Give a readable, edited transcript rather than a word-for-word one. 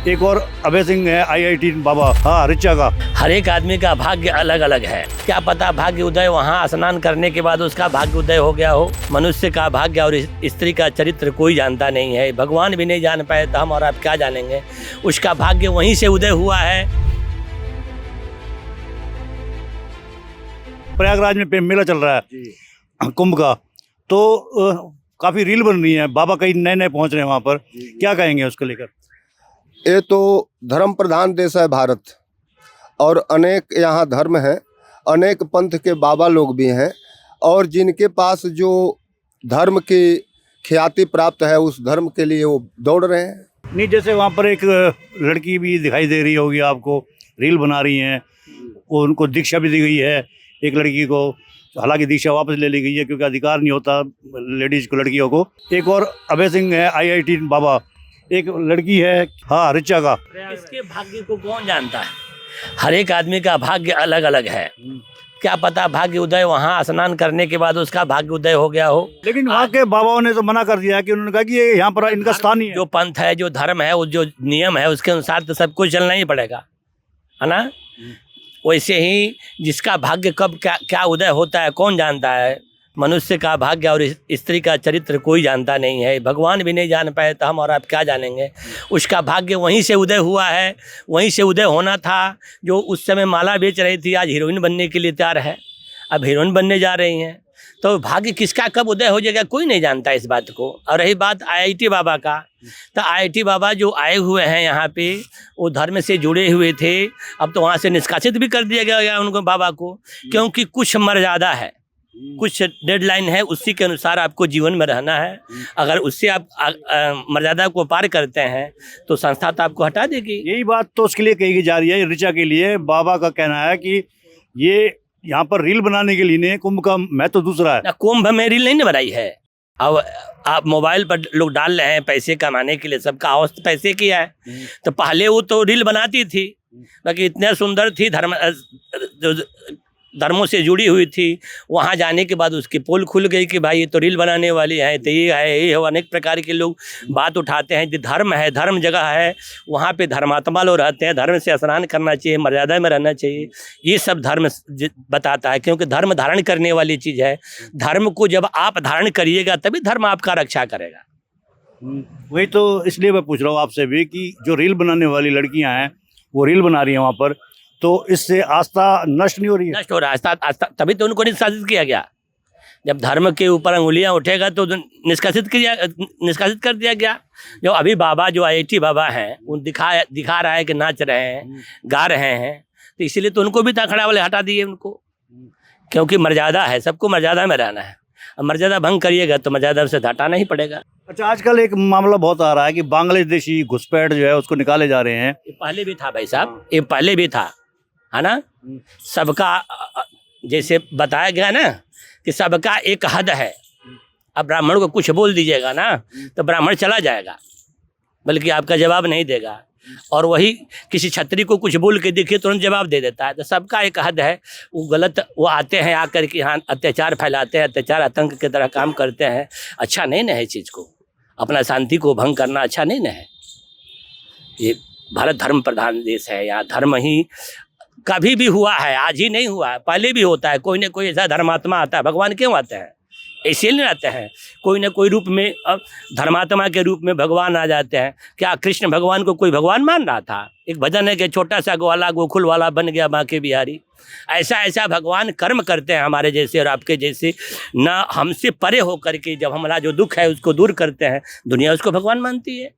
एक और अभय सिंह है IIT बाबा, हाँ ऋचा का। हर एक आदमी का भाग्य अलग अलग है। क्या पता भाग्य उदय वहाँ स्नान करने के बाद उसका भाग्य उदय हो गया हो। मनुष्य का भाग्य और स्त्री का चरित्र कोई जानता नहीं है। भगवान भी नहीं जान पाए तो हम और आप क्या जानेंगे। उसका भाग्य वहीं से उदय हुआ है। प्रयागराज में मेला चल रहा है कुंभ का, तो काफी रील बन रही है। बाबा कई नए नए पहुंच रहे हैं वहां पर, क्या कहेंगे उसको लेकर? ये तो धर्म प्रधान देश है भारत, और अनेक यहाँ धर्म हैं, अनेक पंथ के बाबा लोग भी हैं, और जिनके पास जो धर्म की ख्याति प्राप्त है उस धर्म के लिए वो दौड़ रहे हैं। नहीं, जैसे वहाँ पर एक लड़की भी दिखाई दे रही होगी आपको, रील बना रही हैं, वो उनको दीक्षा भी दी गई है एक लड़की को। हालांकि दीक्षा वापस ले ली गई है क्योंकि अधिकार नहीं होता लेडीज को, लड़कियों को। एक और अभय सिंह है IIT बाबा, एक लड़की है हाँ ऋचा का। इसके भाग्य को कौन जानता है। हर एक आदमी का भाग्य अलग अलग है। क्या पता भाग्य उदय वहाँ स्नान करने के बाद उसका भाग्य उदय हो गया हो। लेकिन वहाँ के बाबाओं ने तो मना कर दिया है कि उन्होंने कहा कि ये यहाँ पर इनका स्थान ही है। जो पंथ है, जो धर्म है, वो जो नियम है उसके अनुसार तो सब कुछ चलना ही पड़ेगा, है ना। वैसे ही जिसका भाग्य कब क्या क्या उदय होता है कौन जानता है। मनुष्य का भाग्य और स्त्री का चरित्र कोई जानता नहीं है। भगवान भी नहीं जान पाए तो हम और आप क्या जानेंगे। उसका भाग्य वहीं से उदय हुआ है, वहीं से उदय होना था। जो उस समय माला बेच रही थी आज हीरोइन बनने के लिए तैयार है, अब हीरोइन बनने जा रही हैं। तो भाग्य किसका कब उदय हो जाएगा कोई नहीं जानता इस बात को। और रही बात IIT बाबा का, तो IIT बाबा जो आए हुए हैं यहाँ पे वो धर्म से जुड़े हुए थे। अब तो वहाँ से निष्कासित भी कर दिया गया उनको बाबा को, क्योंकि कुछ मर्यादा है, कुछ डेडलाइन है, उसी के अनुसार आपको जीवन में रहना है। अगर उससे आप मर्यादा को पार करते हैं तो संस्था तो आपको हटा देगी। यही बात तो उसके लिए कही जा रही है, ऋचा के लिए। बाबा का कहना है कि ये यहाँ पर रील बनाने के लिए नहीं, कुंभ का महत्व दूसरा है। कुंभ में रील नहीं बनाई है। अब आप मोबाइल पर लोग डाल रहे हैं पैसे कमाने के लिए, सबका अवस्था पैसे की है। तो पहले वो तो रील बनाती थी, बाकी इतने सुंदर थी, धर्मों से जुड़ी हुई थी। वहाँ जाने के बाद उसकी पोल खुल गई कि भाई ये तो रील बनाने वाली है, तो ये है ये है। अनेक प्रकार के लोग बात उठाते हैं। जो धर्म है, धर्म जगह है, वहाँ पे धर्मात्मा लोग रहते हैं। धर्म से स्नान करना चाहिए, मर्यादा में रहना चाहिए, ये सब धर्म बताता है। क्योंकि धर्म धारण करने वाली चीज़ है। धर्म को जब आप धारण करिएगा तभी धर्म आपका रक्षा करेगा। वही तो इसलिए मैं पूछ रहा हूँ आपसे भी कि जो रील बनाने वाली लड़कियाँ हैं वो रील बना रही हैं वहाँ पर, तो इससे आस्था नष्ट नहीं हो रही है? नष्ट हो रहा है आस्था, तभी तो उनको निष्कासित किया गया। जब धर्म के ऊपर अंगुलियां उठेगा तो निष्कासित कर दिया गया। जो अभी बाबा जो IIT बाबा हैं वो दिखा रहा है कि नाच रहे हैं, गा रहे हैं, तो इसीलिए तो उनको भी अखाड़ा वाले हटा दिए उनको। क्योंकि मर्यादा है, सबको मर्यादा में रहना है। अब मर्यादा भंग करिएगा तो मर्यादा से हटाना ही पड़ेगा। अच्छा, आजकल एक मामला बहुत आ रहा है कि बांग्लादेशी घुसपैठ जो है उसको निकाले जा रहे हैं। ये पहले भी था भाई साहब, ये पहले भी था, है ना। सबका जैसे बताया गया ना कि सबका एक हद है। अब ब्राह्मण को कुछ बोल दीजिएगा ना तो ब्राह्मण चला जाएगा, बल्कि आपका जवाब नहीं देगा। और वही किसी क्षत्रिय को कुछ बोल के देखिए तुरंत जवाब दे देता है। तो सबका एक हद है। वो गलत वो आते हैं आकर के यहाँ अत्याचार फैलाते हैं, अत्याचार आतंक की तरह काम करते हैं। अच्छा नहीं ना है चीज़ को, अपना शांति को भंग करना अच्छा नहीं ना है। ये भारत धर्म प्रधान देश है, यहाँ धर्म ही कभी भी हुआ है, आज ही नहीं हुआ है, पहले भी होता है। कोई ना कोई ऐसा धर्मात्मा आता है। भगवान क्यों आते हैं? ऐसे नहीं आते हैं, कोई ना कोई रूप में। अब धर्मात्मा के रूप में भगवान आ जाते हैं। क्या कृष्ण भगवान को कोई भगवान मान रहा था? एक भजन है कि छोटा सा ग्वाला गोकुल वाला बन गया बांके बिहारी। ऐसा भगवान कर्म करते हैं हमारे जैसे और आपके जैसे, ना हमसे परे होकर के जब हमारा जो दुख है उसको दूर करते हैं, दुनिया उसको भगवान मानती है।